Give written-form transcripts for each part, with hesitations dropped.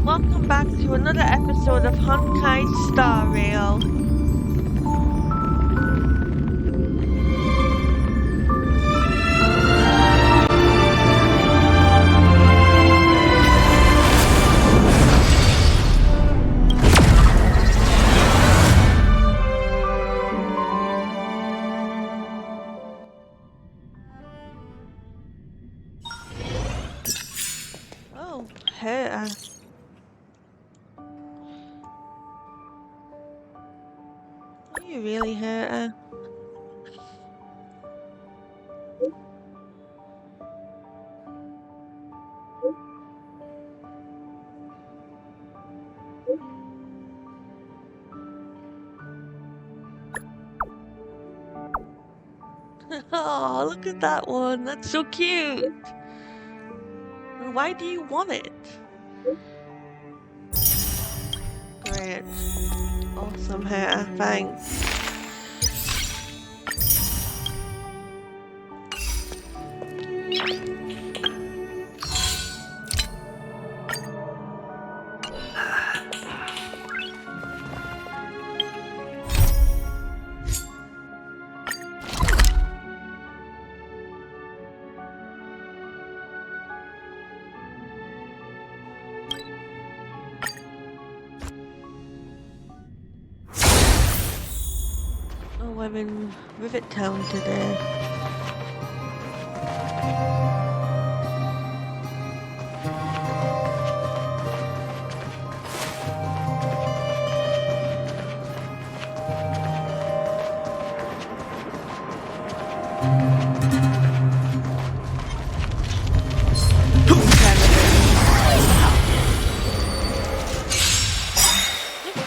welcome back to another episode of Honkai Star Rail. Oh, her. You really hurt her. Oh, look at that one. That's so cute. Why do you want it? Great. Awesome hair. Thanks. Oh, I'm in Rivet Town today.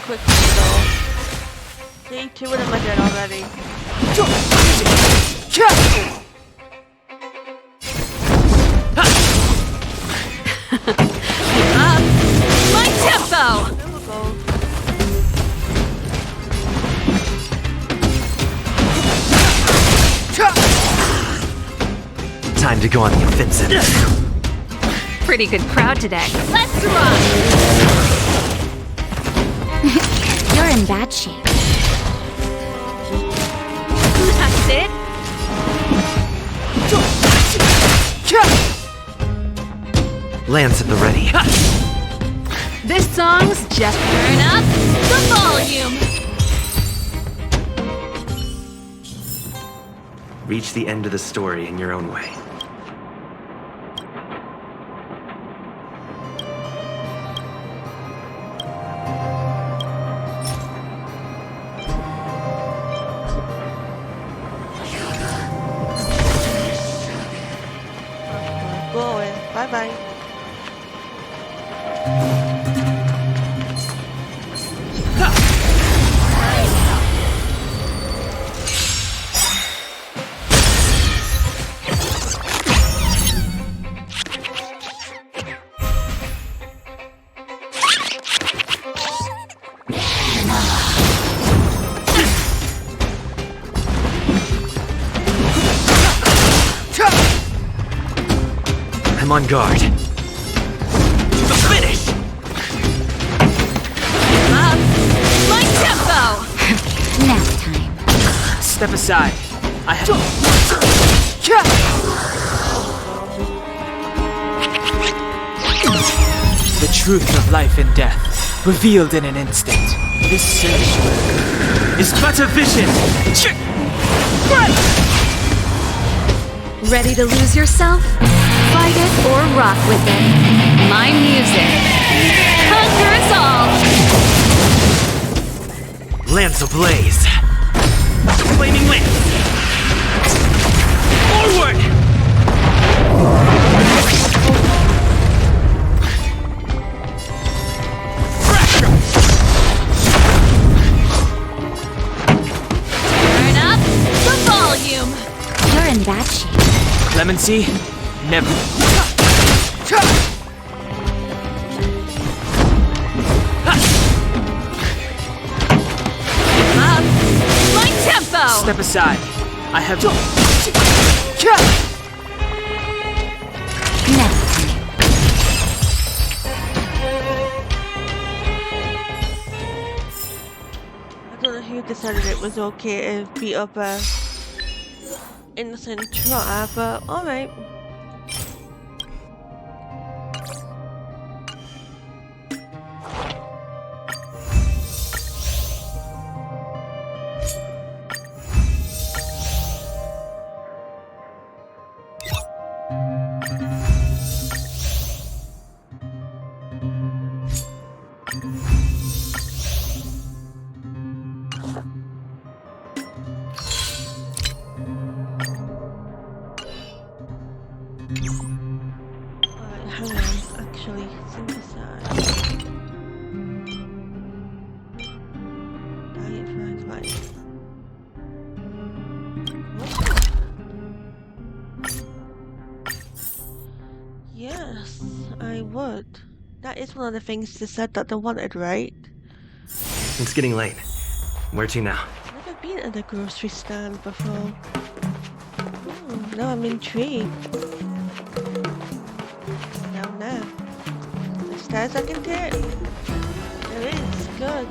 Quick though. See, two of them are dead already. My tempo! There we go. Time to go on the offensive. Pretty good crowd today. Let's run! You're in bad shape. That's it? Lance at the ready. This song's just turn up the volume. Reach the end of the story in your own way. Going. Bye bye. I'm on guard. To the finish! Up my tempo! Nap time. Step aside. I have. The truth of life and death, revealed in an instant. This sanctuary is but a vision. Ready to lose yourself? Fight it or rock with it. My music conquers all. Lance ablaze. Flaming lance. Forward! Turn up the volume. You're in bad shape. Clemency, never. Up my tempo. Step aside. I have. Nap time. decided it was okay to beat up a innocent trotter, but alright. Alright, hang on. Actually, synthesize. Diet fried rice. Yes, I would. That is one of the things they said that they wanted, right? It's getting late. Where to now? Never been at a grocery stand before. Oh, now I'm intrigued. Down there. The stairs I can take? There is, good.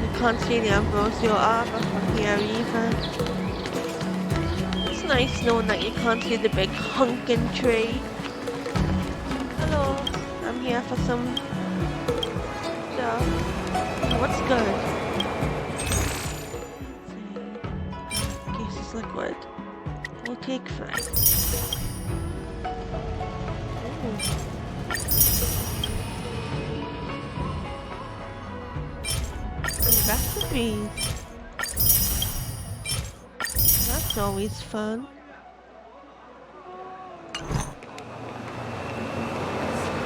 You can't see the ambrosial arbor from here either. It's nice knowing that you can't see the big honking tree. Hello, I'm here for some stuff. What's good? Case is liquid. We'll take 5. And recipes. That's always fun.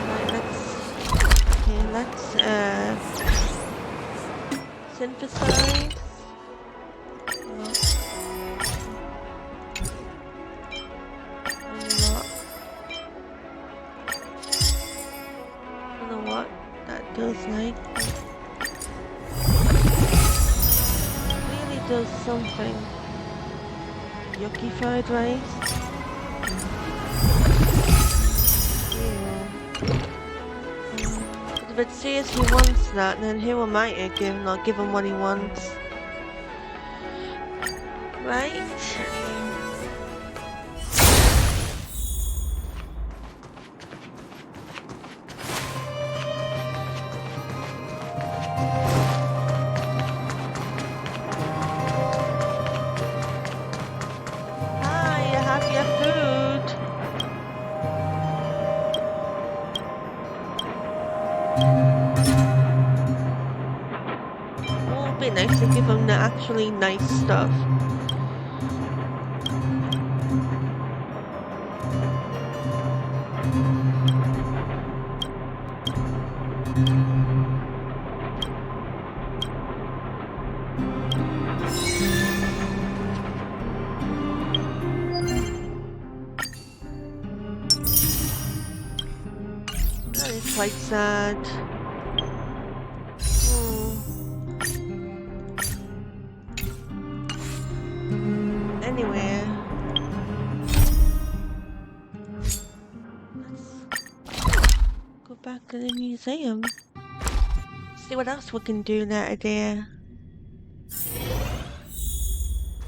Right, let's synthesize. I don't know what that does like. Really does something. Yucky fried rice. But says he wants that, then who am I to give not give him what he wants? Right? Hi, you have your food. Oh, it'd be nice to give him the actually nice stuff. That is quite sad. Anyway, let's go back to the museum. See what else we can do there today.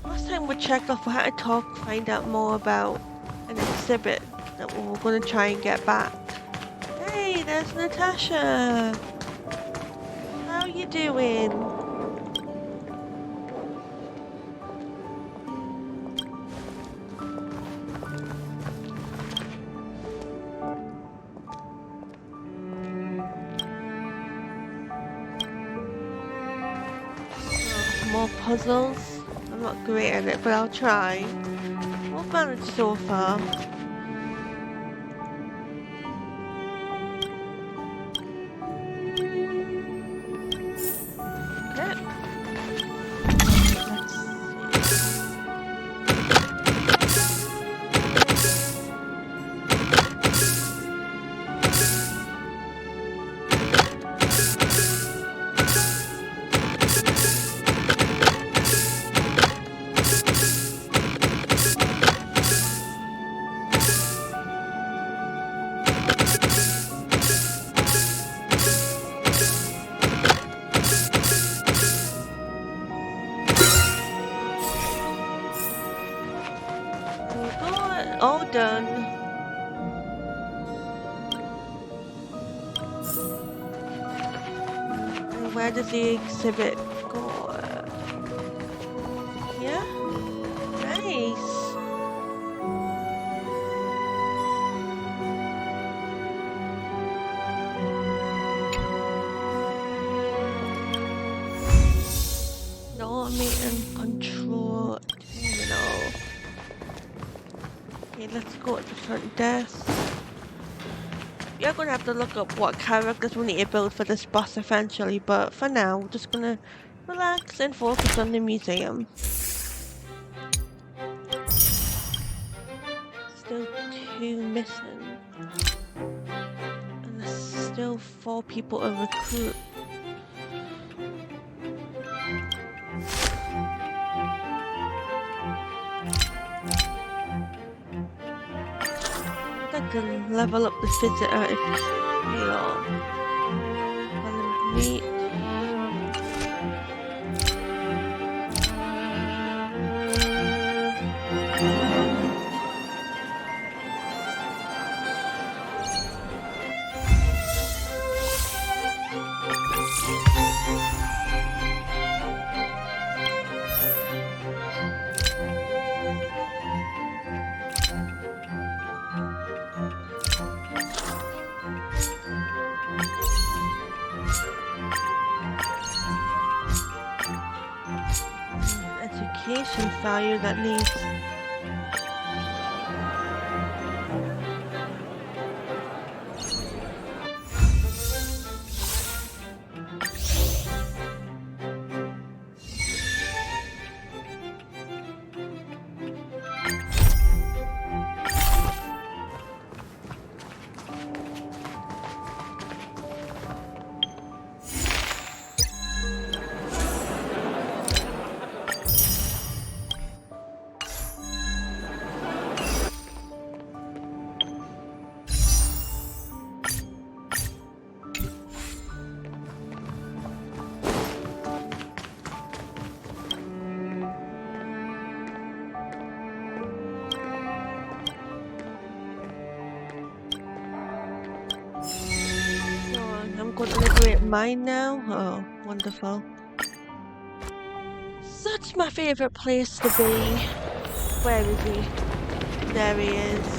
Last time we checked off, we had to talk, find out more about an exhibit that we were going to try and get back. Hey, there's Natasha. How you doing? More puzzles. I'm not great at it, but I'll try. We'll manage so far. Okay. All done. And where does the exhibit go? Yeah? Nice. Automate and control terminal. Okay, let's go to the front desk. You're gonna have to look up what characters we need to build for this boss eventually, but for now, we're just gonna relax and focus on the museum. Still 2 missing. And there's still 4 people to recruit. I can level up the visitor if meet. Education value that needs. I'm going to liberate mine now. Oh, wonderful. Such my favourite place to be. Where is he? There he is.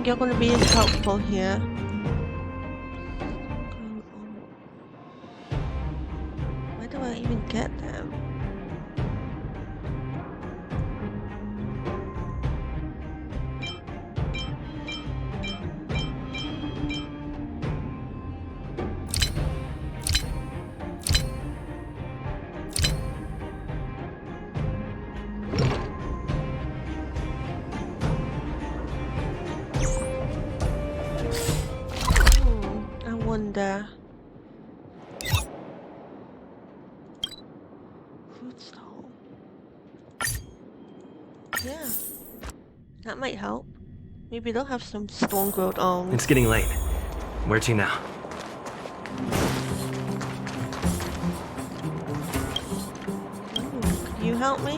You're going to be helpful here. Where do I even get them? Fruit stall. Yeah, that might help. Maybe they'll have some stone-growth arms. It's getting late. Where to now? Could you help me?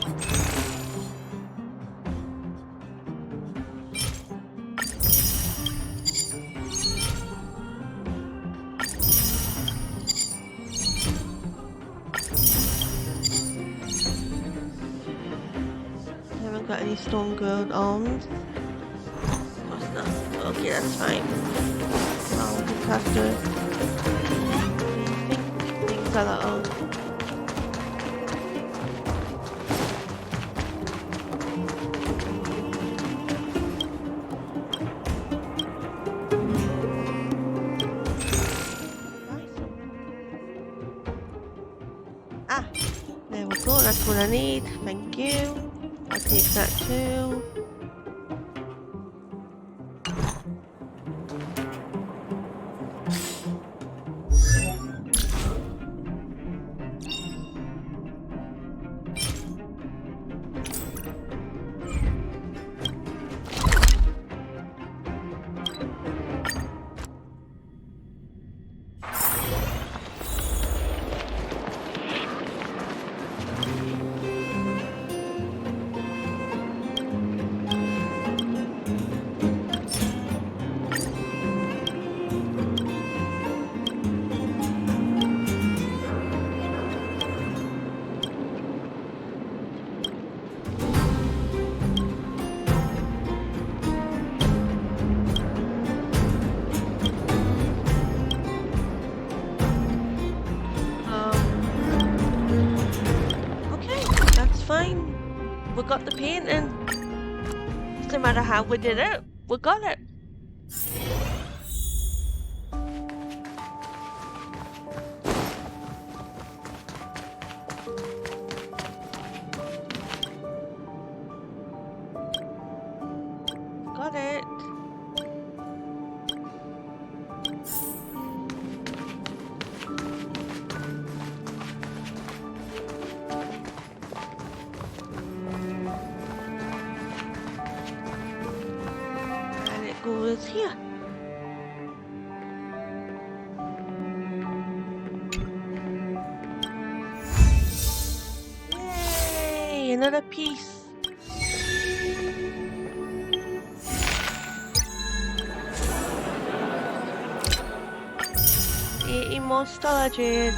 Got any stone growth arms? What's that? Okay, that's fine. I'll just have to think things are that old. That's what I need. Thank you. I'll take that too. Okay, that's fine. We got the painting. Doesn't matter how we did it. We got it. Got it. And it goes here. Yay! Another piece. More storages.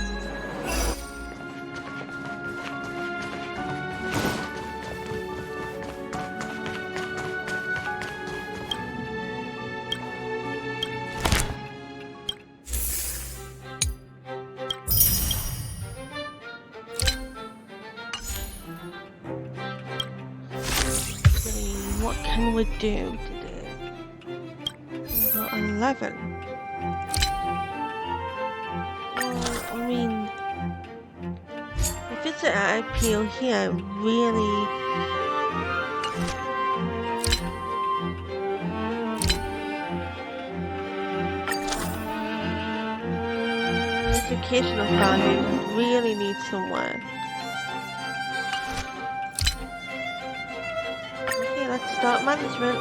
What can we do today? We got 11. Well, I mean, if it's an appeal here, really. Educational value really needs some work. Okay, let's start management.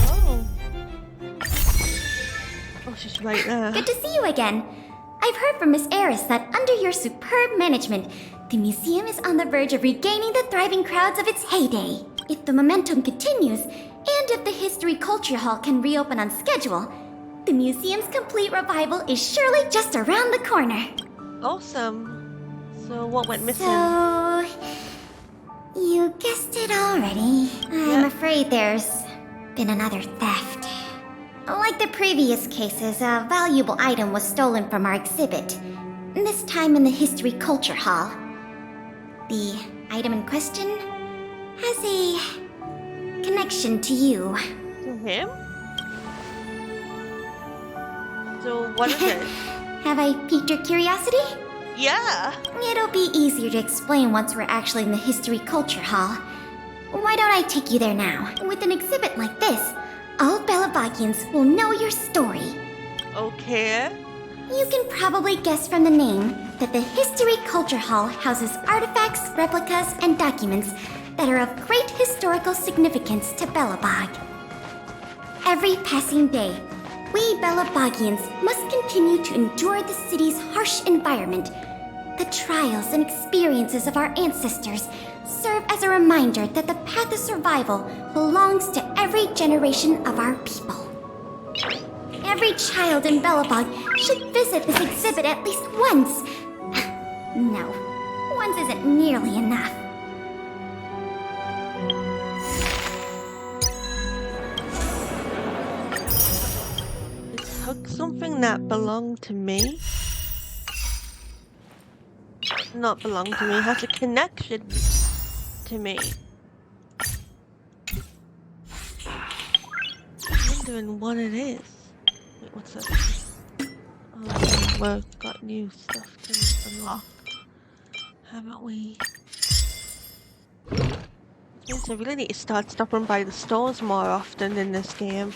Oh. Oh, she's right there. Good to see you again. I've heard from Miss Eris that under your superb management, the museum is on the verge of regaining the thriving crowds of its heyday. If the momentum continues, and if the History Culture Hall can reopen on schedule, the museum's complete revival is surely just around the corner. Awesome. So what went missing? So, you guessed it already. I'm afraid there's been another theft. Like the previous cases, a valuable item was stolen from our exhibit. This time in the History Culture Hall. The item in question has a connection to you. To him? So what is it? Have I piqued your curiosity? Yeah. It'll be easier to explain once we're actually in the History Culture Hall. Why don't I take you there now? With an exhibit like this, all Belabagians will know your story. Okay. You can probably guess from the name that the History Culture Hall houses artifacts, replicas, and documents that are of great historical significance to Belobog. Every passing day, we Belabagians must continue to endure the city's harsh environment. The trials and experiences of our ancestors serve as a reminder that the path of survival belongs to every generation of our people. Every child in Belobog should visit this exhibit at least once. No, once isn't nearly enough. Is Hug something that belonged to me? Not belong to me, has a connection to me. I'm wondering what it is. Wait, what's this? Oh, we've got new stuff to unlock. Haven't we? Means I really need to start stopping by the stores more often in this game.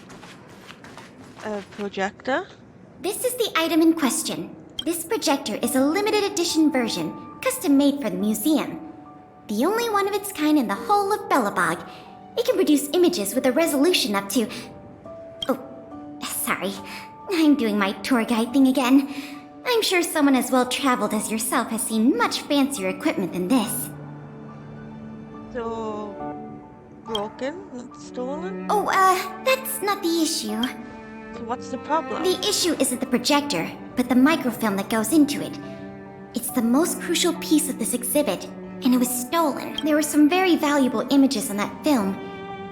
A projector? This is the item in question. This projector is a limited edition version, custom made for the museum. The only one of its kind in the whole of Belobog. It can produce images with a resolution up to... Oh, sorry. I'm doing my tour guide thing again. I'm sure someone as well traveled as yourself has seen much fancier equipment than this. So... broken? Not stolen? Oh, that's not the issue. So what's the problem? The issue isn't the projector, but the microfilm that goes into it. It's the most crucial piece of this exhibit, and it was stolen. There were some very valuable images on that film,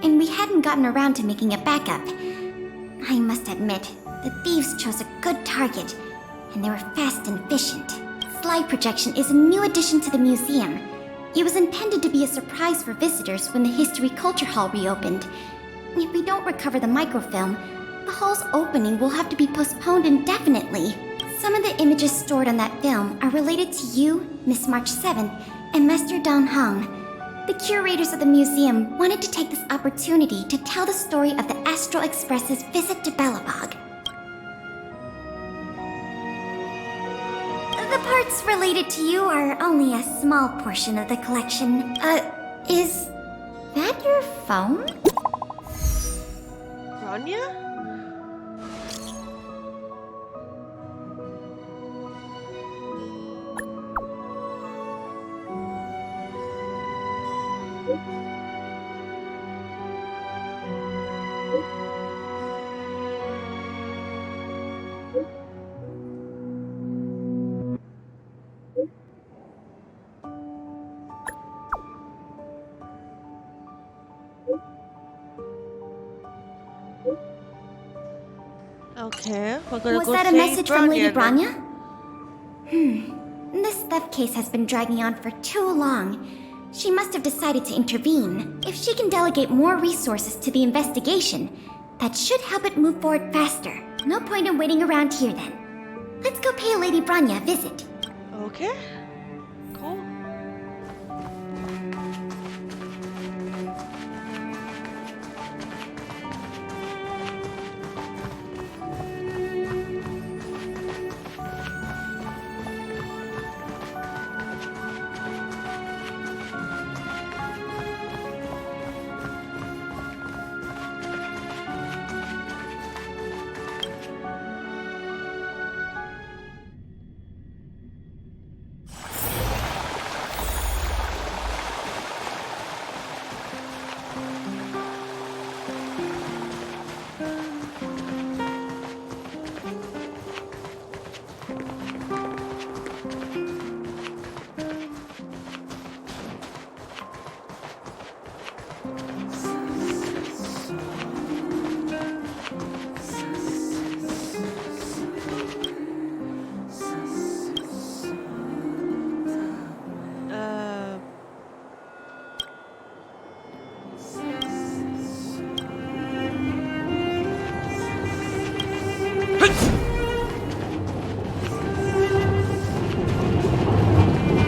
and we hadn't gotten around to making a backup. I must admit, the thieves chose a good target, and they were fast and efficient. Slide projection is a new addition to the museum. It was intended to be a surprise for visitors when the History Culture Hall reopened. If we don't recover the microfilm, the hall's opening will have to be postponed indefinitely. Some of the images stored on that film are related to you, Miss March 7th, and Master Don Hong. The curators of the museum wanted to take this opportunity to tell the story of the Astral Express's visit to Belobog. The parts related to you are only a small portion of the collection. Is that your phone? Rania? Okay, we're gonna Was go that a save message from Lady then. Branya? This theft case has been dragging on for too long. She must have decided to intervene. If she can delegate more resources to the investigation, that should help it move forward faster. No point in waiting around here then. Let's go pay Lady Branya a visit. Okay. Cool.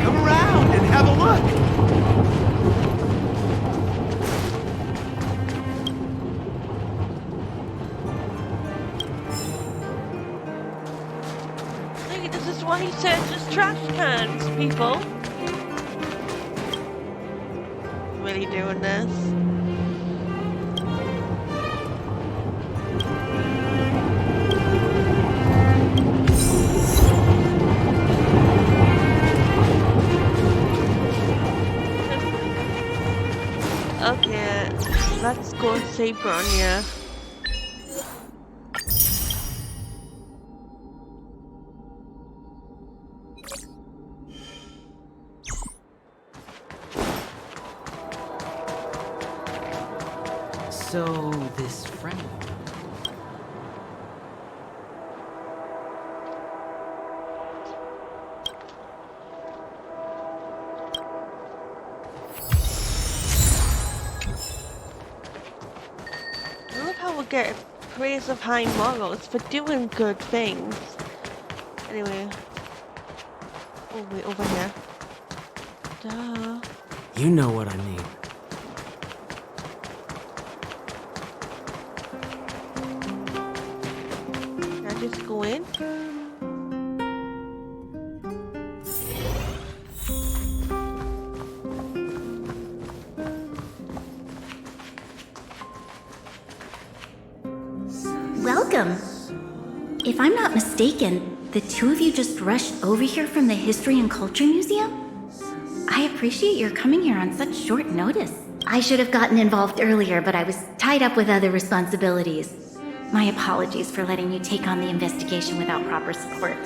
Come around and have a look! Maybe this is why he searches trash cans, people. Really doing this? Okay, let's go save Bronya. So, this friend. I love how we get praise of high morals for doing good things. Anyway. Oh wait, over here. Duh. You know what I mean. Can I just go in? Welcome. If I'm not mistaken, the two of you just rushed over here from the History and Culture Museum? I appreciate your coming here on such short notice. I should have gotten involved earlier, but I was tied up with other responsibilities. My apologies for letting you take on the investigation without proper support.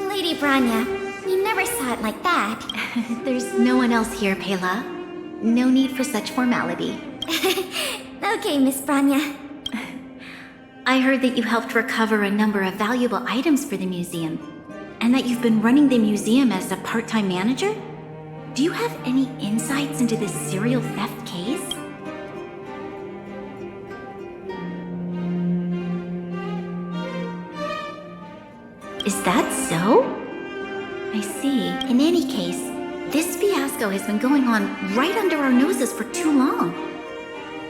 Lady Branya, you never saw it like that. There's no one else here, Pela. No need for such formality. Okay, Miss Branya. I heard that you helped recover a number of valuable items for the museum, and that you've been running the museum as a part-time manager? Do you have any insights into this serial theft case? Is that so? I see. In any case, this fiasco has been going on right under our noses for too long.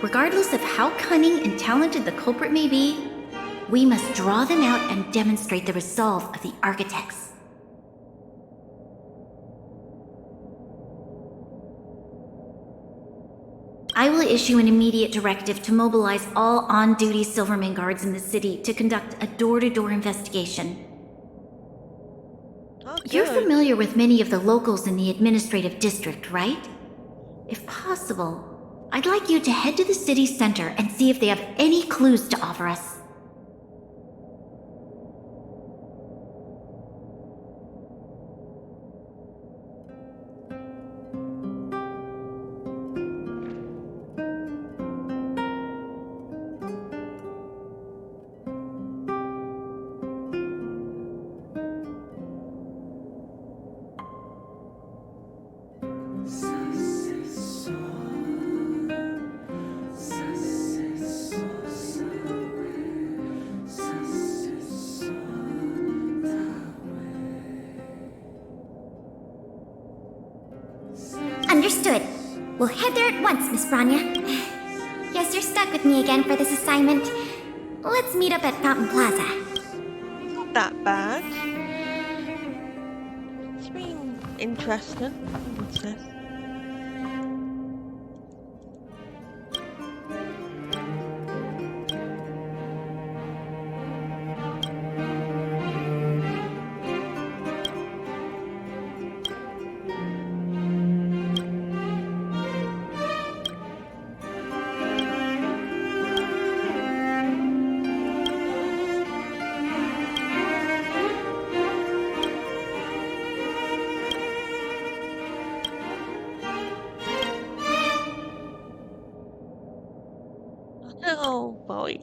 Regardless of how cunning and talented the culprit may be, we must draw them out and demonstrate the resolve of the architects. I will issue an immediate directive to mobilize all on-duty Silverman guards in the city to conduct a door-to-door investigation. Oh, You're good. familiar with many of the locals in the administrative district, right? If possible, I'd like you to head to the city center and see if they have any clues to offer us. Understood. We'll head there at once, Miss Branya. Guess you're stuck with me again for this assignment. Let's meet up at Fountain Plaza. Not that bad. It's been interesting. What's this? Oh boy.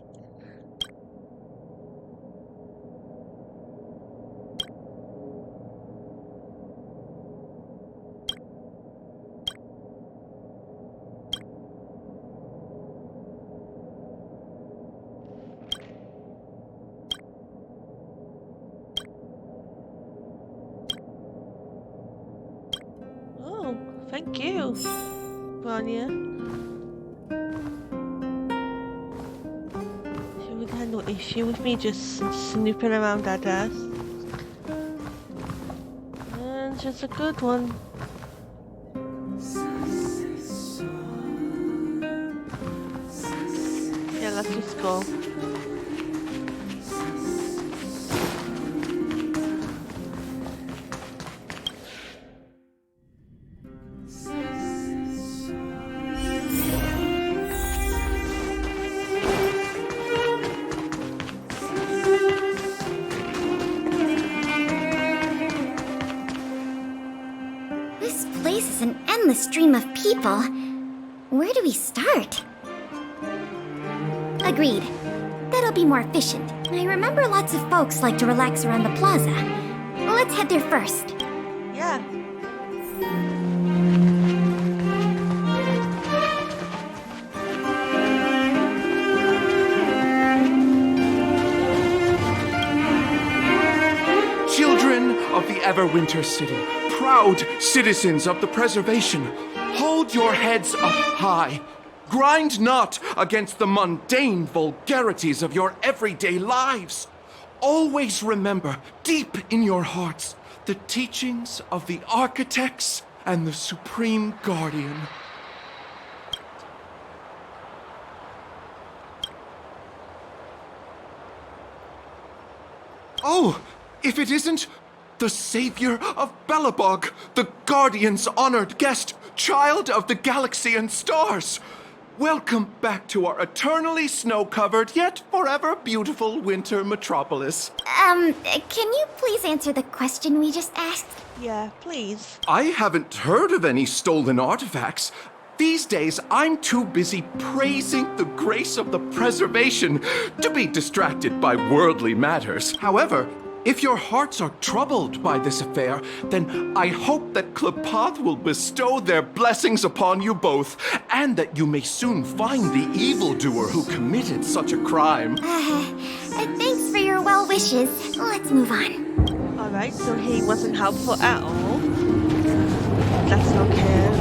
Oh, thank you, Vanya. She would have no issue with me just snooping around our desk. And she's a good one. Yeah, let's just go. This place is an endless stream of people. Where do we start? Agreed. That'll be more efficient. I remember lots of folks like to relax around the plaza. Let's head there first. Yeah. Children of the Everwinter City, proud citizens of the preservation, hold your heads up high. Grind not against the mundane vulgarities of your everyday lives. Always remember, deep in your hearts, the teachings of the architects and the Supreme Guardian. Oh, if it isn't the savior of Belobog, the Guardian's honored guest, child of the galaxy and stars. Welcome back to our eternally snow-covered yet forever beautiful winter metropolis. Can you please answer the question we just asked? Yeah, please. I haven't heard of any stolen artifacts. These days, I'm too busy praising the grace of the preservation to be distracted by worldly matters. However, if your hearts are troubled by this affair, then I hope that Klapath will bestow their blessings upon you both, and that you may soon find the evildoer who committed such a crime. Thanks for your well wishes. Let's move on. Alright, so he wasn't helpful at all. That's okay.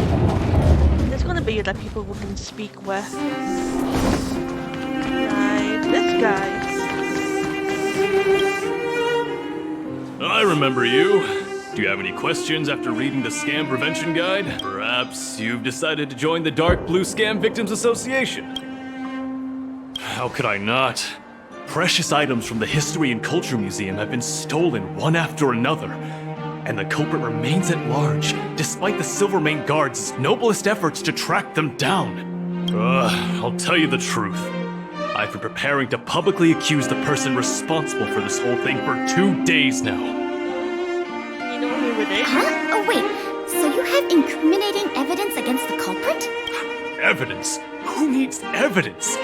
There's gonna be other people we can speak with. Like this guy. I remember you. Do you have any questions after reading the Scam Prevention Guide? Perhaps you've decided to join the Dark Blue Scam Victims Association? How could I not? Precious items from the History and Culture Museum have been stolen one after another, and the culprit remains at large, despite the Silvermane Guard's noblest efforts to track them down. I'll tell you the truth. I've been preparing to publicly accuse the person responsible for this whole thing for 2 days now. You know who it is? Huh? Oh, wait. So you have incriminating evidence against the culprit? Evidence? Who needs evidence?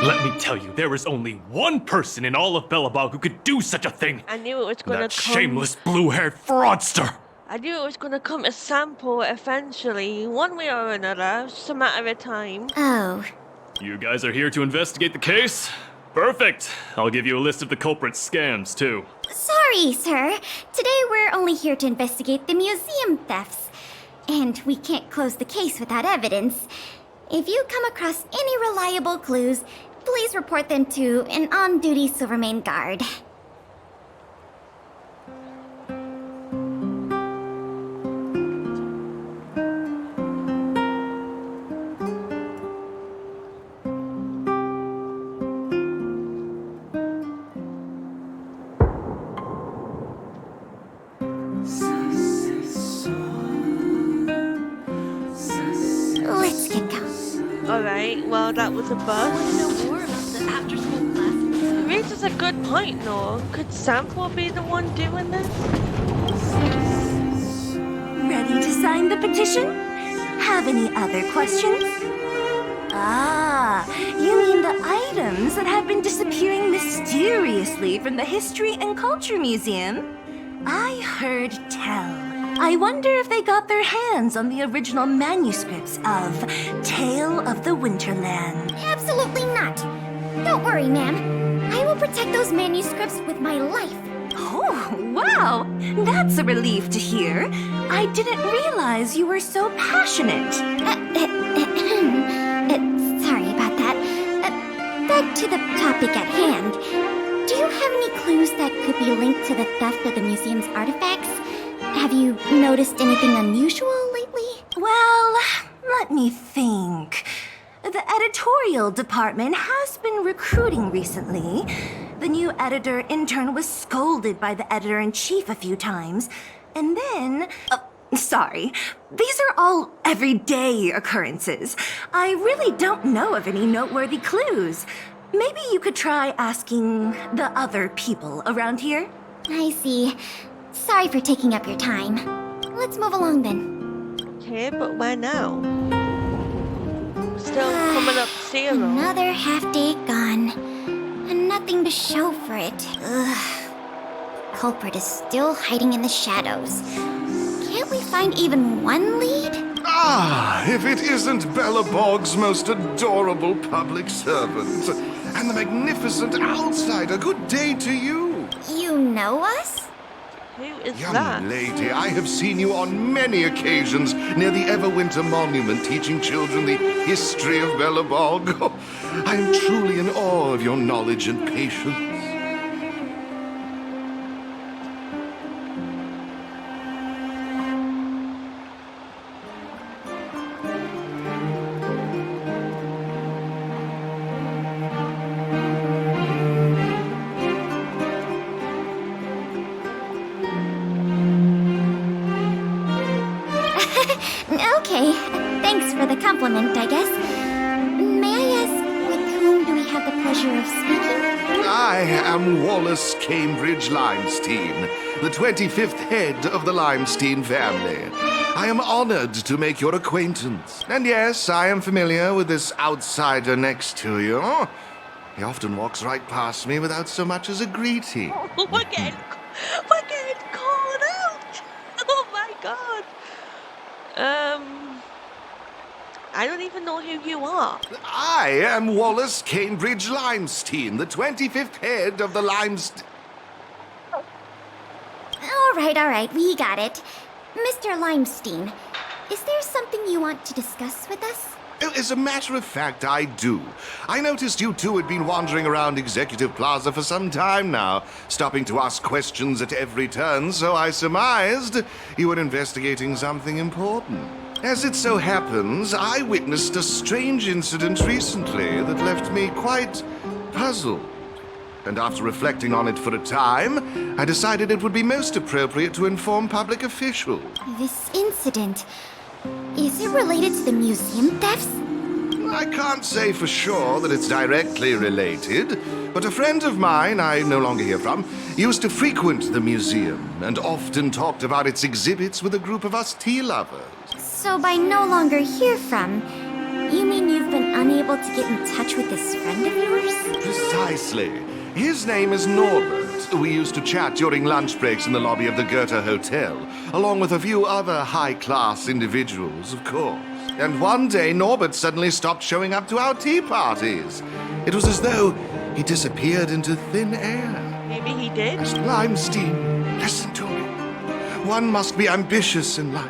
Let me tell you, there is only one person in all of Belobog who could do such a thing. I knew it was gonna That come. shameless blue-haired fraudster. I knew it was gonna come to sample eventually, one way or another. It's just a matter of time. Oh. You guys are here to investigate the case? Perfect. I'll give you a list of the culprit's scams, too. Sorry, sir. Today we're only here to investigate the museum thefts. And we can't close the case without evidence. If you come across any reliable clues, please report them to an on-duty Silvermane guard. Let's get going. Alright, well, that was a bust. know more about the after-school classes. It raises a good point, though. Could Sample be the one doing this? Ready to sign the petition? Have any other questions? Ah, you mean the items that have been disappearing mysteriously from the History and Culture Museum? I heard tell. I wonder if they got their hands on the original manuscripts of Tale of the Winterland. Absolutely not. Don't worry, ma'am. I will protect those manuscripts with my life. Oh, wow! That's a relief to hear. I didn't realize you were so passionate. Sorry about that. Back to the topic at hand. Do you have any clues that could be linked to the theft of the museum's artifacts? Have you noticed anything unusual lately? Well, let me think. The editorial department has been recruiting recently. The new editor-intern was scolded by the editor-in-chief a few times. And then... sorry. These are all everyday occurrences. I really don't know of any noteworthy clues. Maybe you could try asking the other people around here? I see. Sorry for taking up your time. Let's move along then. Okay, but why now? Still coming up zero. Another half-day gone. And nothing to show for it. Ugh. Culprit is still hiding in the shadows. Can't we find even one lead? Ah, if it isn't Bella Bog's most adorable public servant. And the magnificent outsider. Good day to you. You know us? Who is Young that? lady, I have seen you on many occasions near the Everwinter Monument teaching children the history of Bella Bog. Oh, I am truly in awe of your knowledge and patience. Okay, thanks for the compliment, I guess. May I ask, with whom do we have the pleasure of speaking? I am Wallace Cambridge Limestein, the 25th head of the Limestein family. I am honored to make your acquaintance. And yes, I am familiar with this outsider next to you. He often walks right past me without so much as a greeting. We're getting called out! Oh my god! I don't even know who you are. I am Wallace Cambridge Limestein, the 25th head of the Limestein... All right, we got it. Mr. Limestein, is there something you want to discuss with us? As a matter of fact, I do. I noticed you two had been wandering around Executive Plaza for some time now, stopping to ask questions at every turn, so I surmised you were investigating something important. As it so happens, I witnessed a strange incident recently that left me quite puzzled. And after reflecting on it for a time, I decided it would be most appropriate to inform public officials. This incident, is it related to the museum thefts? I can't say for sure that it's directly related, but a friend of mine I no longer hear from used to frequent the museum and often talked about its exhibits with a group of us tea lovers. So by no longer hear from, you mean you've been unable to get in touch with this friend of yours? Precisely. His name is Norbert. We used to chat during lunch breaks in the lobby of the Goethe Hotel, along with a few other high-class individuals, of course. And one day, Norbert suddenly stopped showing up to our tea parties. It was as though he disappeared into thin air. Maybe he did? Limestein, listen to me. One must be ambitious in life.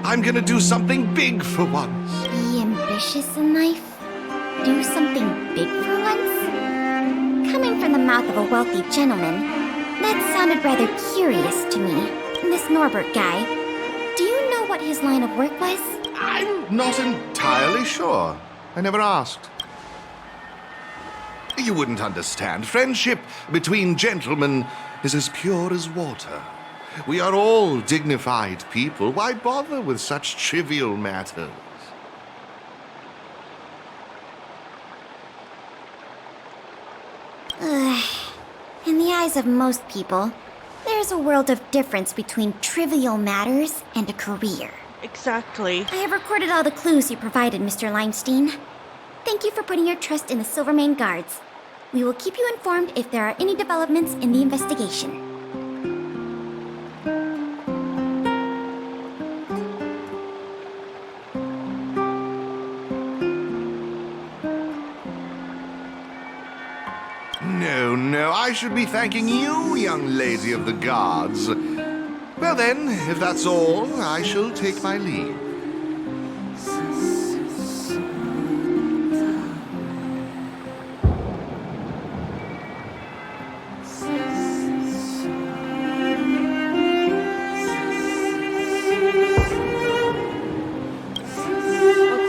I'm gonna do something big for once. Be ambitious in life? Do something big for once? Coming from the mouth of a wealthy gentleman, that sounded rather curious to me. This Norbert guy, do you know what his line of work was? I'm not entirely sure. I never asked. You wouldn't understand. Friendship between gentlemen is as pure as water. We are all dignified people. Why bother with such trivial matters? In the eyes of most people, there's a world of difference between trivial matters and a career. Exactly. I have recorded all the clues you provided, Mr. Limestein. Thank you for putting your trust in the Silvermane Guards. We will keep you informed if there are any developments in the investigation. No, I should be thanking you, young lady of the guards. Well then, if that's all, I shall take my leave.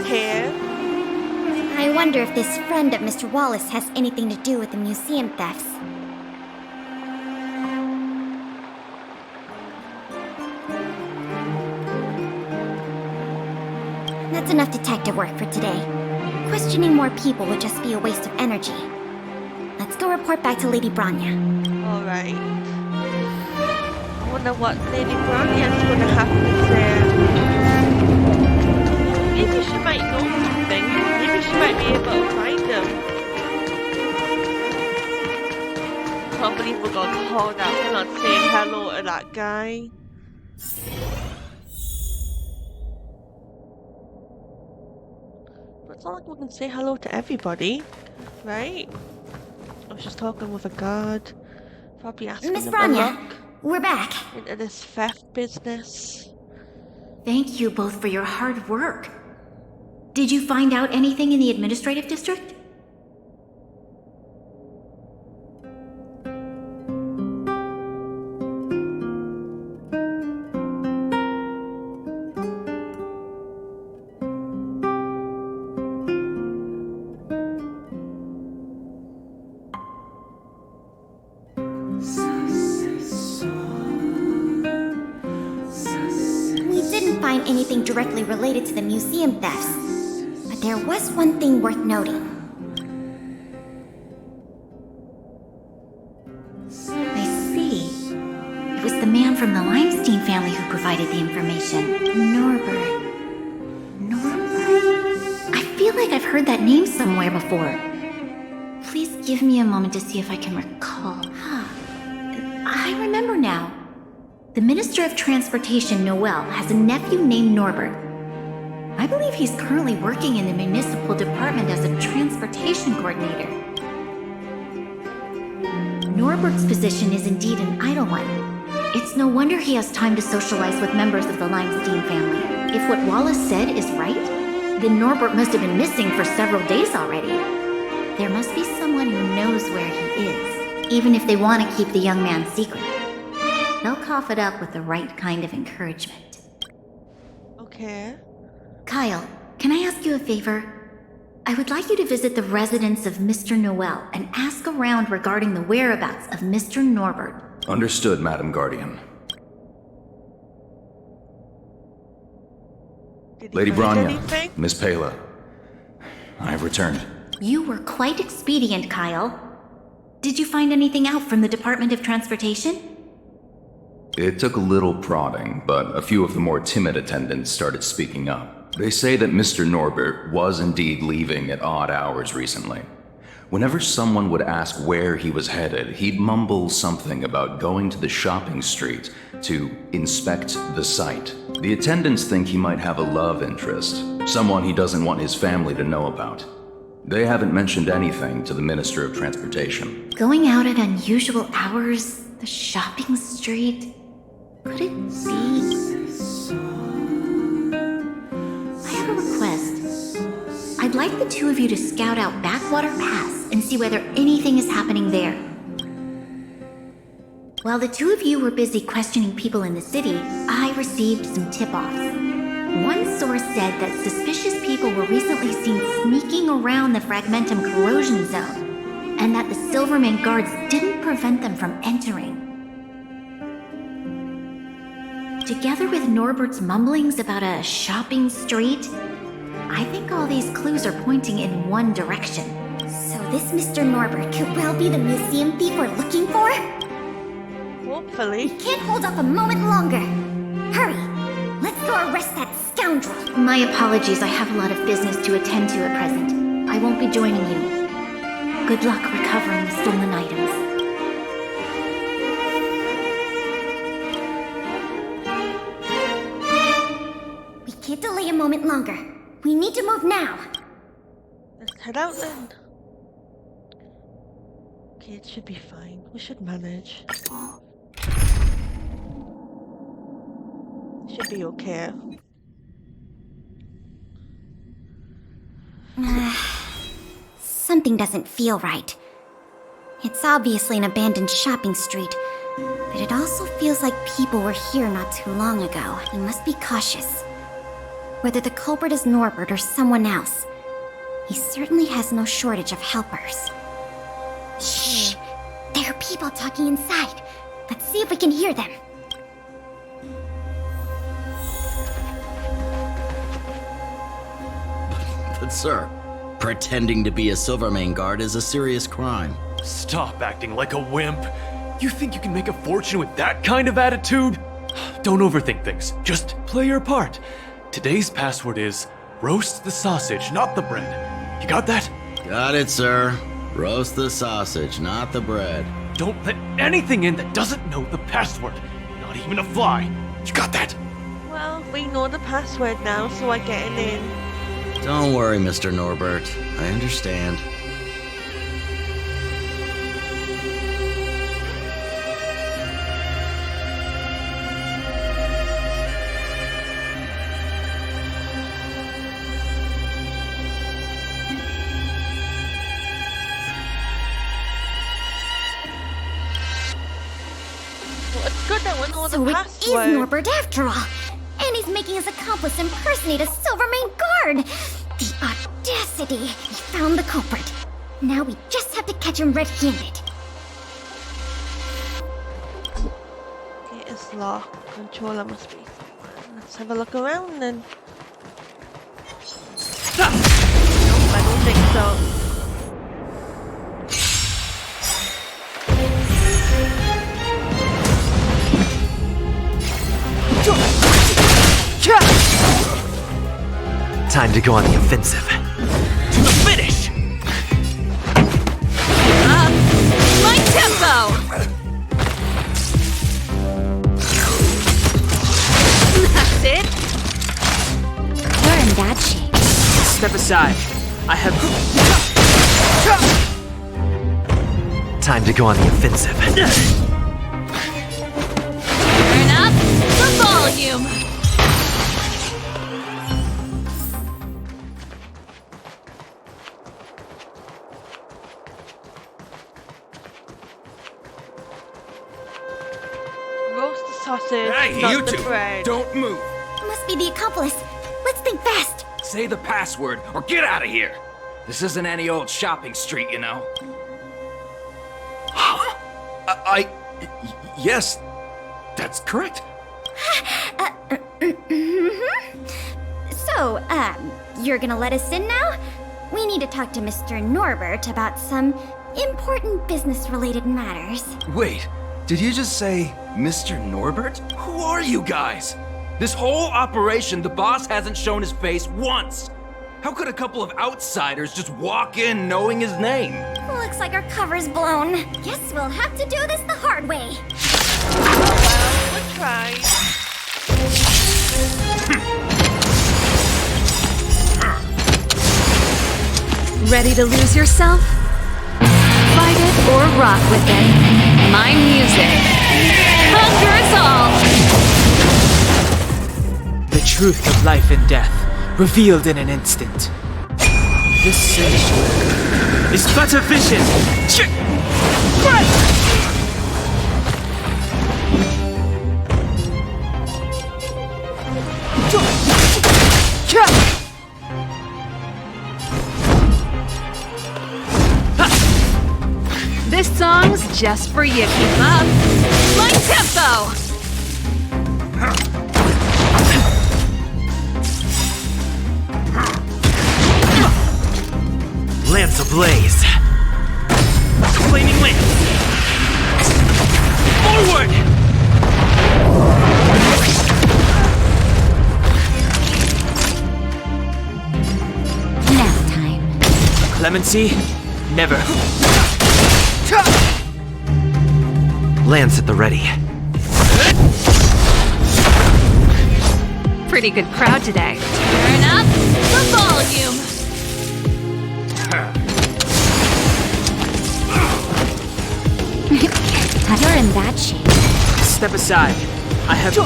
Okay. I wonder if this friend of Mr. Wallace has anything to do with the museum thefts. That's enough detective work for today. Questioning more people would just be a waste of energy. Let's go report back to Lady Branya. Alright. I wonder what Lady Bronya's gonna have to say. Maybe she might know something. Maybe she might be able to find them. I can't believe we got called out for not saying hello to that guy. But it's not like we can say hello to everybody, right? I was just talking with a guard. Probably asking Miss them to Branya, look we're back. into this theft business. Thank you both for your hard work. Did you find out anything in the administrative district? We didn't find anything directly related to the museum thefts. But there was one thing worth noting. I see. It was the man from the Limestein family who provided the information. Norbert. I feel like I've heard that name somewhere before. Please give me a moment to see if I can recall. I remember now. The Minister of Transportation, Noel, has a nephew named Norbert. I believe he's currently working in the municipal department as a transportation coordinator. Norbert's position is indeed an idle one. It's no wonder he has time to socialize with members of the Limestein family. If what Wallace said is right, then Norbert must have been missing for several days already. There must be someone who knows where he is, even if they want to keep the young man secret. They'll cough it up with the right kind of encouragement. Okay. Kyle, can I ask you a favor? I would like you to visit the residence of Mr. Noel and ask around regarding the whereabouts of Mr. Norbert. Understood, Madam Guardian. Did he Lady find Branya, anything? Miss Pela, I have returned. You were quite expedient, Kyle. Did you find anything out from the Department of Transportation? It took a little prodding, but a few of the more timid attendants started speaking up. They say that Mr. Norbert was indeed leaving at odd hours recently. Whenever someone would ask where he was headed, he'd mumble something about going to the shopping street to inspect the site. The attendants think he might have a love interest, someone he doesn't want his family to know about. They haven't mentioned anything to the Minister of Transportation. Going out at unusual hours, the shopping street. Could it be? I'd like the two of you to scout out Backwater Pass and see whether anything is happening there. While the two of you were busy questioning people in the city, I received some tip-offs. One source said that suspicious people were recently seen sneaking around the Fragmentum corrosion zone, and that the Silvermane guards didn't prevent them from entering. Together with Norbert's mumblings about a shopping street, I think all these clues are pointing in one direction. So this Mr. Norbert could well be the museum thief we're looking for? Hopefully. We can't hold up a moment longer. Hurry! Let's go arrest that scoundrel! My apologies, I have a lot of business to attend to at present. I won't be joining you. Good luck recovering the stolen items. We can't delay a moment longer. We need to move now. Let's head out then. Okay, it should be fine. We should manage. Should be okay. Something doesn't feel right. It's obviously an abandoned shopping street, but it also feels like people were here not too long ago. We must be cautious. Whether the culprit is Norbert or someone else, he certainly has no shortage of helpers. Shh! There are people talking inside. Let's see if we can hear them. But sir, pretending to be a Silvermane guard is a serious crime. Stop acting like a wimp. You think you can make a fortune with that kind of attitude? Don't overthink things. Just play your part. Today's password is roast the sausage, not the bread. You got that? Got it, sir. Roast the sausage, not the bread. Don't let anything in that doesn't know the password. Not even a fly. You got that? Well, we know the password now, so I'm getting in. Don't worry, Mr. Norbert. I understand. Well, it's good that we know So the it password. is Norbert after all. And he's making his accomplice impersonate a Silvermane guard. The audacity. He found the culprit. Now we just have to catch him red-handed. Okay, it's locked. Controller must be. Let's have a look around then. Nope, I don't think so. Time to go on the offensive. To the finish! My tempo! That's it. You're in bad shape. Step aside. I have... Time to go on the offensive. Turn up the volume. Roast the sausage, Hey, not you the two! bread. Don't move! Must be the accomplice. Let's think fast. Say the password or get out of here! This isn't any old shopping street, you know. Yes, that's correct. So, you're gonna let us in now? We need to talk to Mr. Norbert about some important business-related matters. Wait, did you just say Mr. Norbert? Who are you guys? This whole operation, the boss hasn't shown his face once. How could a couple of outsiders just walk in knowing his name? Looks like our cover's blown. Guess we'll have to do this the hard way. Well, we'll try. Ready to lose yourself? Fight it or rock with it. My music conquers all. The truth of life and death, revealed in an instant. This search is but a vision. This song's just for you. Keep up. Like tempo. Lance ablaze. Flaming lance. Forward! Nap time. Clemency, never. Lance at the ready. Pretty good crowd today. Turn up the volume. You're in that shape. Step aside. I have.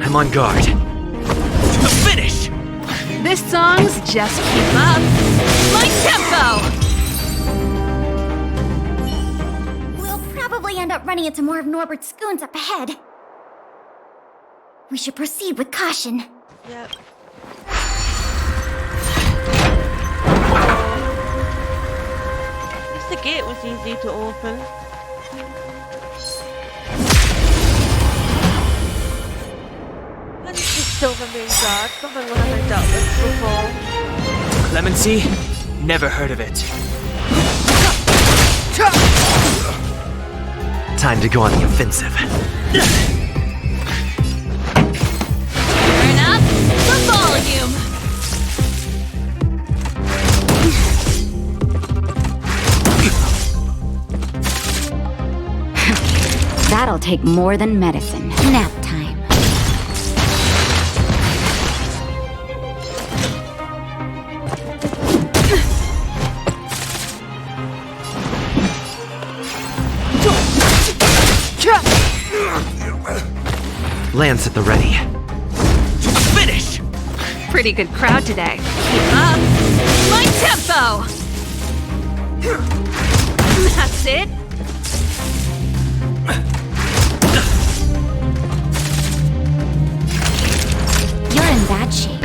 I'm on guard. Finish! This song's just keep up. Like tempo. We'll probably end up running into more of Norbert's goons up ahead. We should proceed with caution. Yep. At least the gate was easy to open. And it's the Silvermane Guard, something we haven't dealt with before. Clemency, never heard of it. Time to go on the offensive. Turn up the volume. That'll take more than medicine. Nap time. Lance at the ready. Finish! Pretty good crowd today. Keep up. Like tempo. That's it. You're in that shape.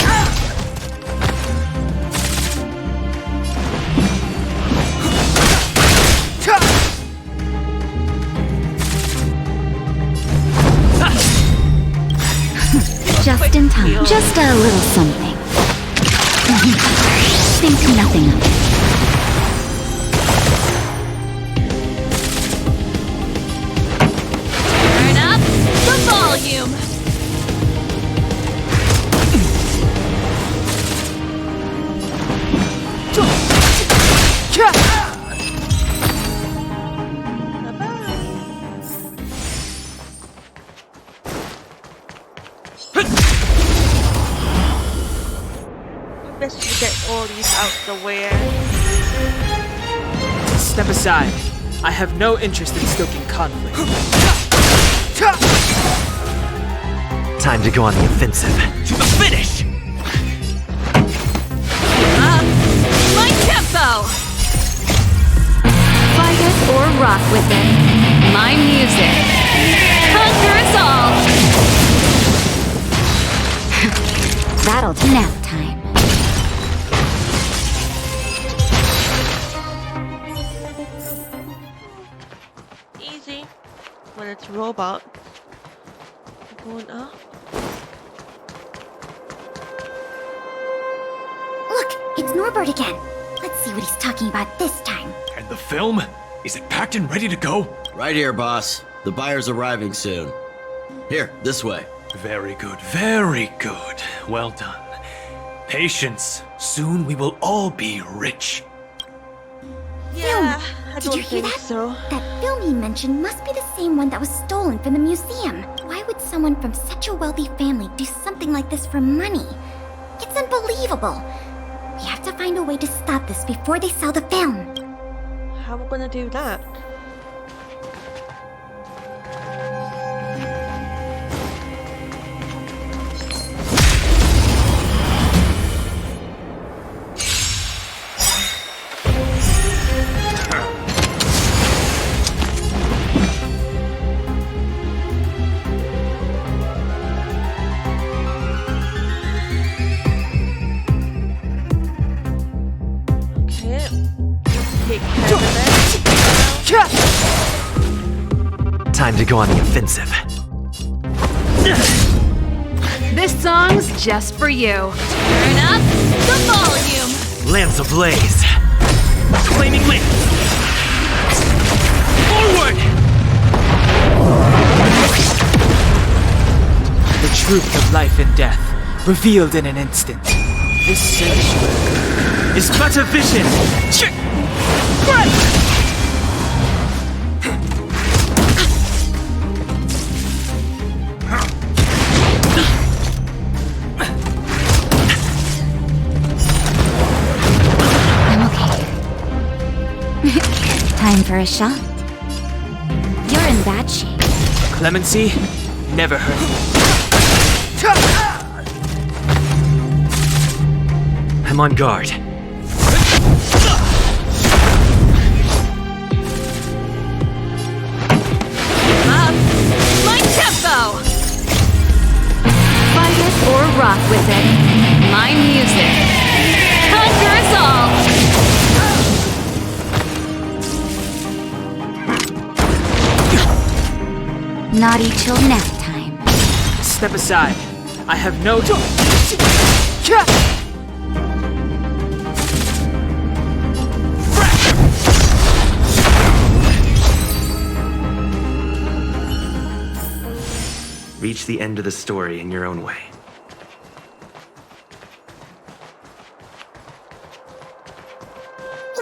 Just in time. Just a little something. Think nothing of it. Turn up the volume. Best to get all these out the way. Step aside. I have no interest in stoking conflict. Time to go on the offensive. Finish! Up. Like tempo. Fight it or rock with it. My music. Conquer us all. That'll nap time. Easy. When it's robot. Going up. Look, it's Norbert again. Let's see what he's talking about this time. And the film? Is it packed and ready to go? Right here, boss. The buyer's arriving soon. Here, this way. Very good, very good. Well done. Patience. Soon we will all be rich. Yeah, I Did don't you hear think that? so. That film you mentioned must be the same one that was stolen from the museum. Why would someone from such a wealthy family do something like this for money? It's unbelievable. We have to find a way to stop this before they sell the film. How are we gonna do that? Time to go on the offensive. This song's just for you. Turn up the volume. Lance ablaze. Flaming lance. Forward! The truth of life and death, revealed in an instant. This sanctuary is but a vision. Time for a shot. You're in bad shape. Clemency? Never heard of it. I'm on guard. My tempo! Fight it or rock with it. My music. Conquer us all! Naughty till nap time. Step aside. I have no Reach the end of the story in your own way.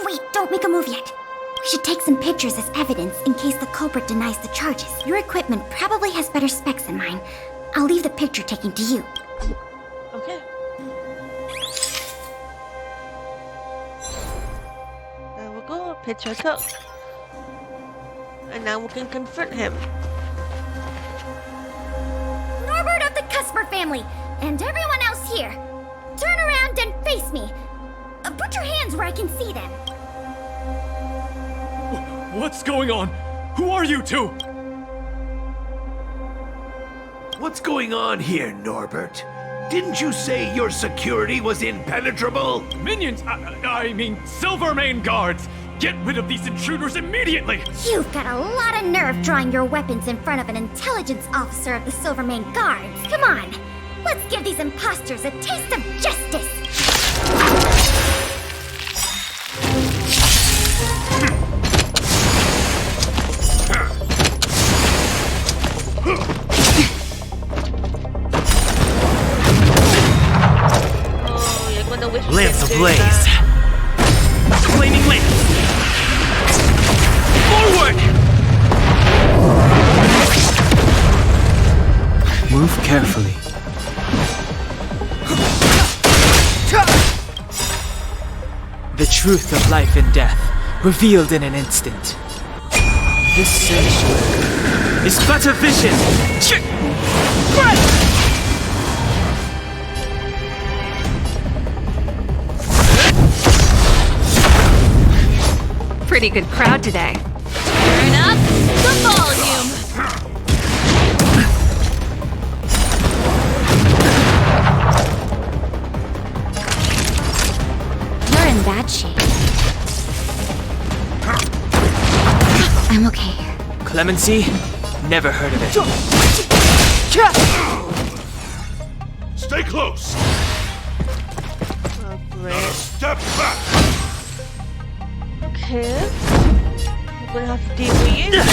Wait, don't make a move yet. We should take some pictures as evidence in case the culprit denies the charges. Your equipment probably has better specs than mine. I'll leave the picture taking to you. Okay. There we go, picture took. And now we can confront him. Norbert of the Cusper family, and everyone else here, turn around and face me. Put your hands where I can see them. What's going on? Who are you two? What's going on here, Norbert? Didn't you say your security was impenetrable? Minions! I mean, Silvermane guards! Get rid of these intruders immediately! You've got a lot of nerve drawing your weapons in front of an intelligence officer of the Silvermane Guards. Come on, let's give these imposters a taste of justice! Lance ablaze. Flaming lance. Forward! Move carefully. The truth of life and death, revealed in an instant. This sanctuary is but a vision. Pretty good crowd today. Turn up the volume. You're in bad shape. I'm okay. Clemency? Never heard of it. Stay close. Now step back. Okay. I'm gonna have to deal with you then.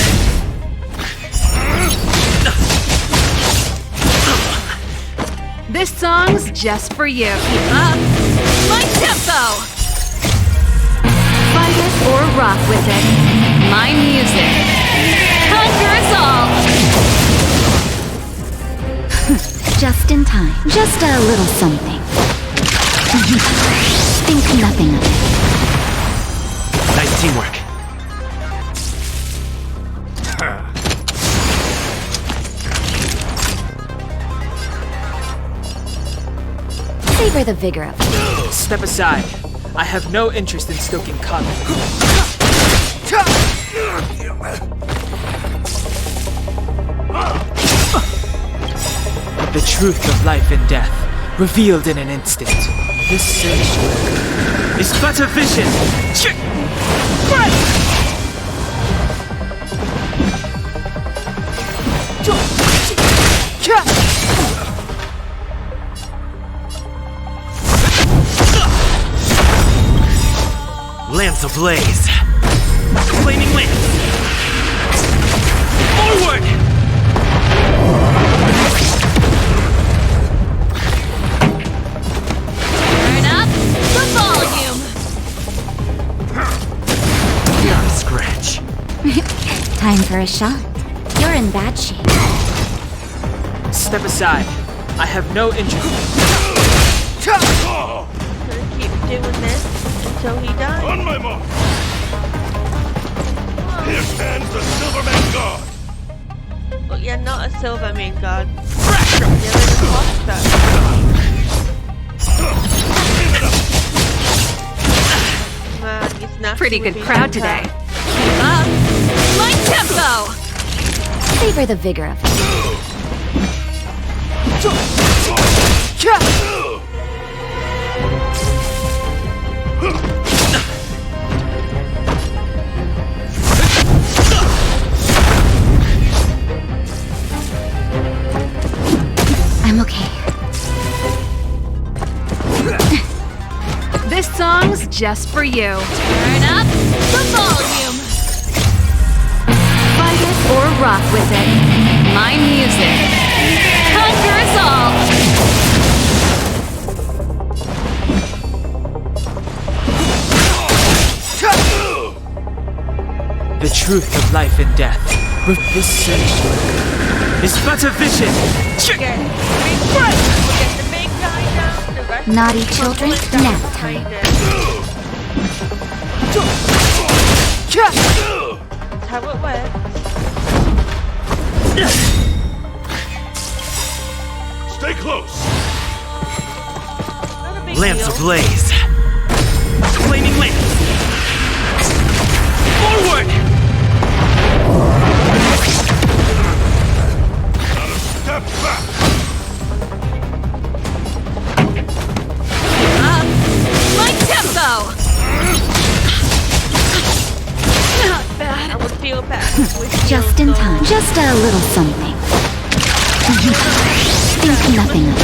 This song's just for you. Keep up my tempo. Fight it or rock with it. My music. Conquer us all. Just in time. Just a little something. Think nothing of it. Nice teamwork. Savor the vigor of it. Step aside. I have no interest in stoking conflict. The truth of life and death, revealed in an instant. This sanctuary is but a vision. Lance ablaze! Flaming lance! Forward! Turn up the volume. Not a scratch. Time for a shot. You're in bad shape. Step aside. I have no interest. Gonna keep doing this until he dies. On my mark! Here stands the Silverman God! But you're not a Silverman God. You're an imposter. Man, he's nasty Pretty with good his crowd attack. today. Keep up. My tempo. Savor the vigor of it. I'm okay. This song's just for you. Turn up the volume. Fight it or rock with it. My music. Conquer us all. The truth of life and death. With this sanctuary is but a vision. Get the big guy down, the rest Naughty of the children, people down nap behind time. it. That's how it works. Stay close! Not a big Lance deal. ablaze! Flaming lance! Forward! Not a step back! Up. My tempo. Not bad. I would feel bad. Just in time. Just a little something. Think nothing of it.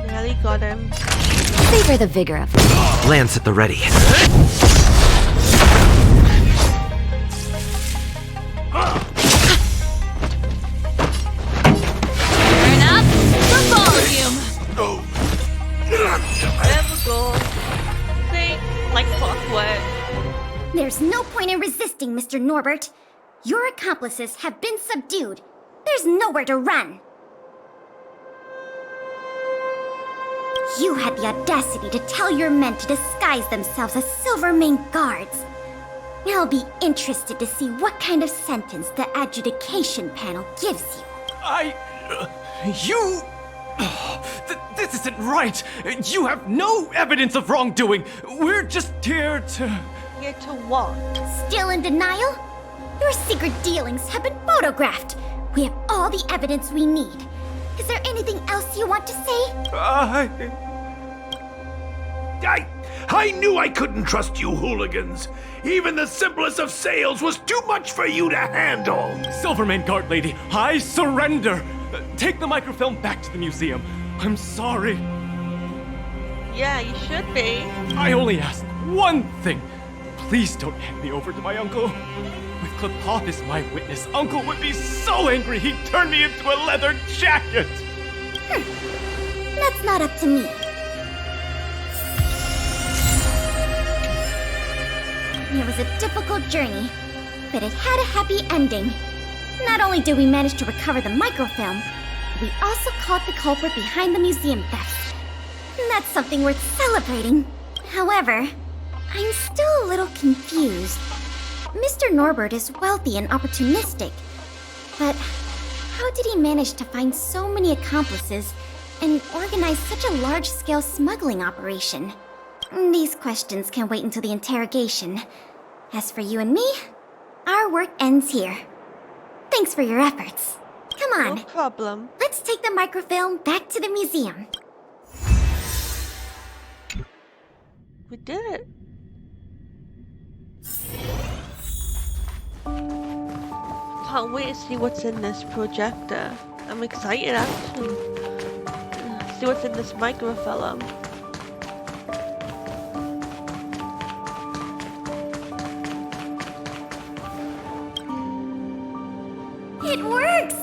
Nearly got him. Savor the vigor of it. Lance at the ready. Turn up the volume. There we go. See? Like clockwork. There's no point in resisting, Mr. Norbert. Your accomplices have been subdued. There's nowhere to run. You had the audacity to tell your men to disguise themselves as Silvermane guards. I'll be interested to see what kind of sentence the adjudication panel gives you. This isn't right! You have no evidence of wrongdoing! We're just here to... Here to what? Still in denial? Your secret dealings have been photographed. We have all the evidence we need. Is there anything else you want to say? I knew I couldn't trust you hooligans. Even the simplest of sales was too much for you to handle. Silvermane Guard Lady, I surrender! Take the microfilm back to the museum. I'm sorry. Yeah, you should be. I only ask one thing. Please don't hand me over to my uncle. With Klipov as my witness, Uncle would be so angry he'd turn me into a leather jacket. That's not up to me. It was a difficult journey, but it had a happy ending. Not only did we manage to recover the microfilm, we also caught the culprit behind the museum thefts. That's something worth celebrating. However, I'm still a little confused. Mr. Norbert is wealthy and opportunistic, but how did he manage to find so many accomplices and organize such a large-scale smuggling operation? These questions can wait until the interrogation. As for you and me, our work ends here. Thanks for your efforts. Come on. No problem. Let's take the microfilm back to the museum. We did it. can't wait to see what's in this projector. I'm excited actually. See what's in this microfilm. It works!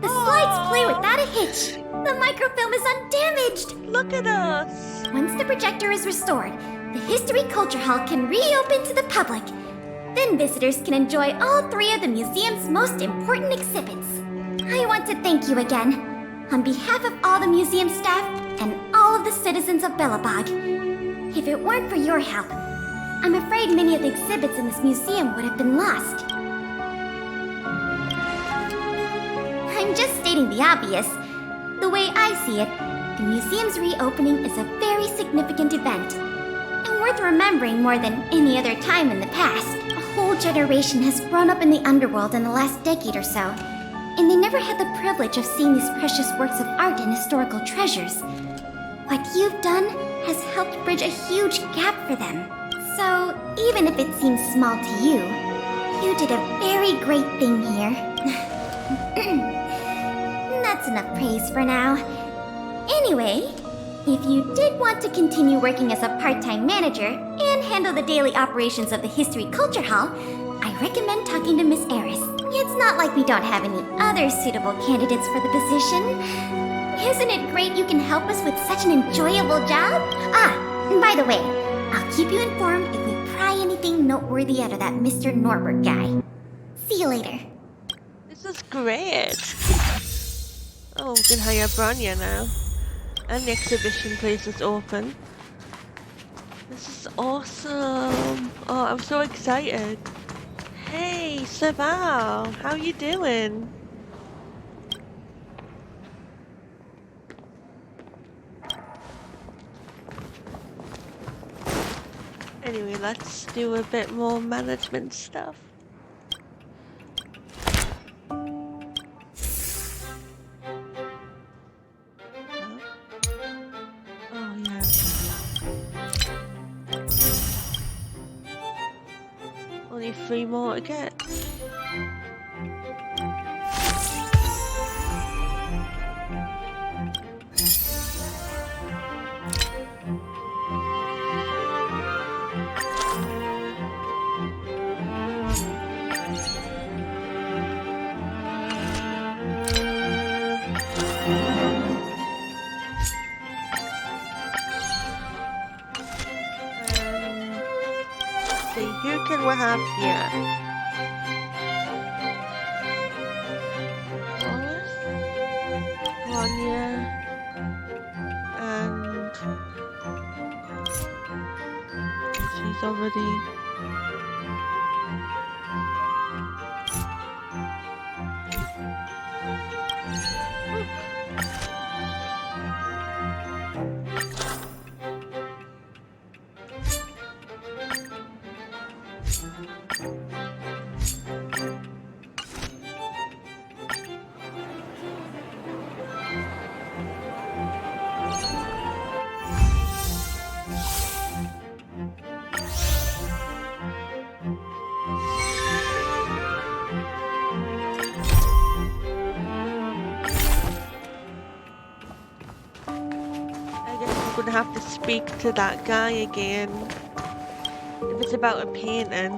The slides play without a hitch. The microfilm is undamaged. Look at us! Once the projector is restored, the History Culture Hall can reopen to the public. Then visitors can enjoy all 3 of the museum's most important exhibits. I want to thank you again, on behalf of all the museum staff and all of the citizens of Belobog. If it weren't for your help, I'm afraid many of the exhibits in this museum would have been lost. I'm just stating the obvious. The way I see it, the museum's reopening is a very significant event, and worth remembering more than any other time in the past. A whole generation has grown up in the underworld in the last decade or so, and they never had the privilege of seeing these precious works of art and historical treasures. What you've done has helped bridge a huge gap for them. So, even if it seems small to you, you did a very great thing here. That's enough praise for now. Anyway, if you did want to continue working as a part-time manager and handle the daily operations of the History Culture Hall, I recommend talking to Miss Eris. It's not like we don't have any other suitable candidates for the position. Isn't it great you can help us with such an enjoyable job? And by the way, I'll keep you informed if we pry anything noteworthy out of that Mr. Norbert guy. See you later. This is great. Oh, we can hire Bronya now. And the exhibition place is open. This is awesome. Oh, I'm so excited. Hey, Sabao, how you doing? Anyway, let's do a bit more management stuff. Oh, yeah. Only 3 more to get. Who can we have here? Bronya and she's already. Gonna have to speak to that guy again if it's about a painting.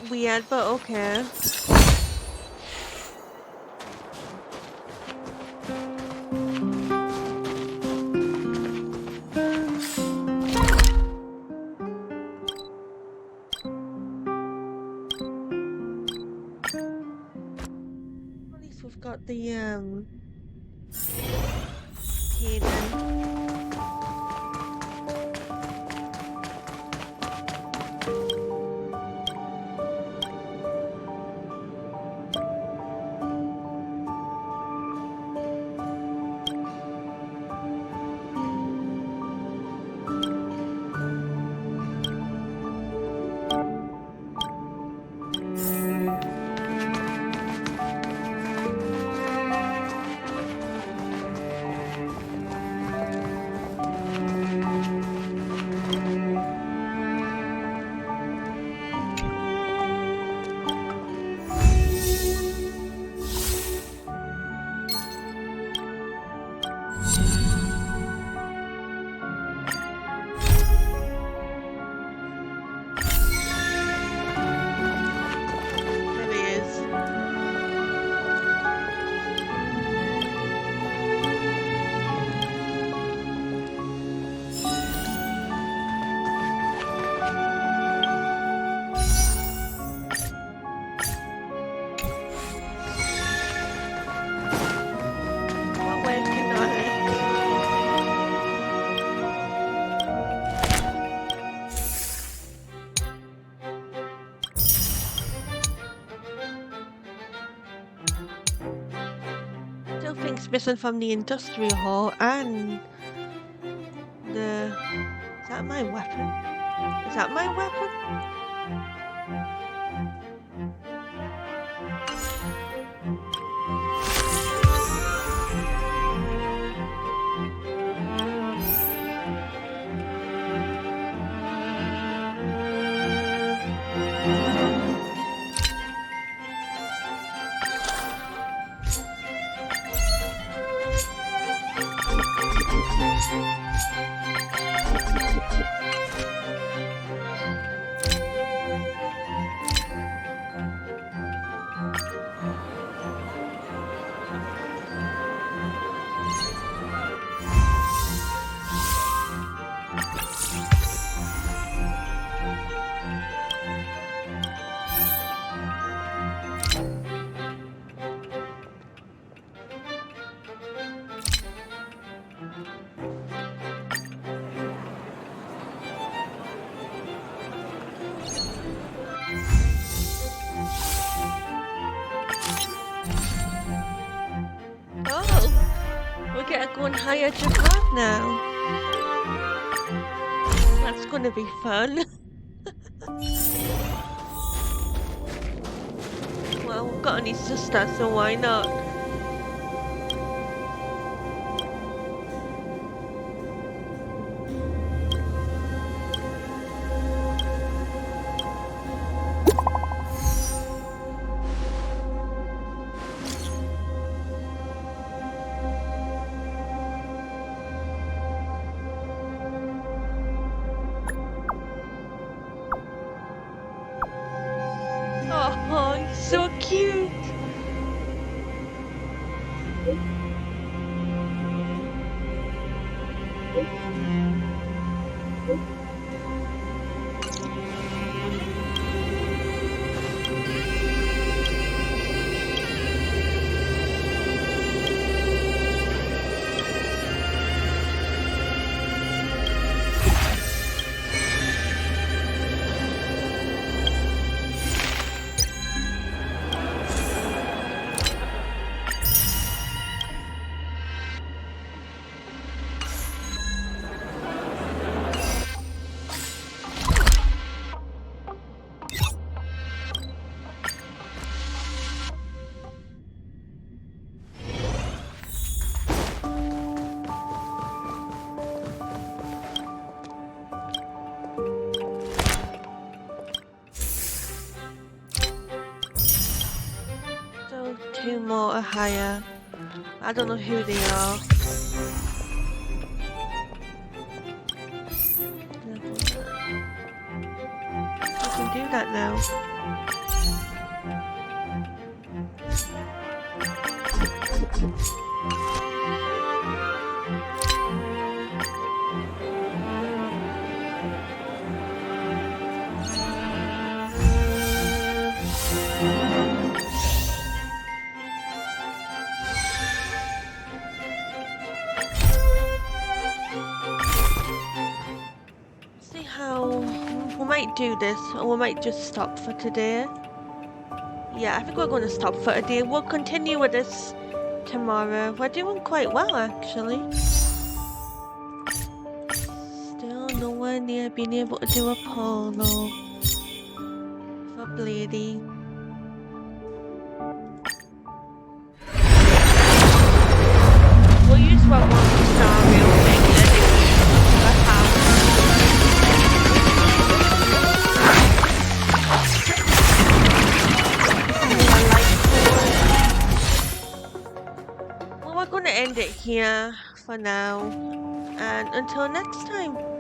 weird, but okay. At least we've got the hidden. There he is. What way can I? Still things missing from the industrial hall and the... Is that my weapon? Is that my weapon? Oh, we get to go and hire Japan now. That's gonna be fun. Well, we've got any sister, so why not? Oh, he's so cute. So, two more to hire. I don't know who they are. I can do that now. See how we might do this, or we might just stop for today. Yeah, I think we're going to stop for today. We'll continue with this tomorrow. We're doing quite well, actually. Still nowhere near being able to do a polo for Blady. We'll use one more star real quick Well, we're going to end it here for now. And until next time.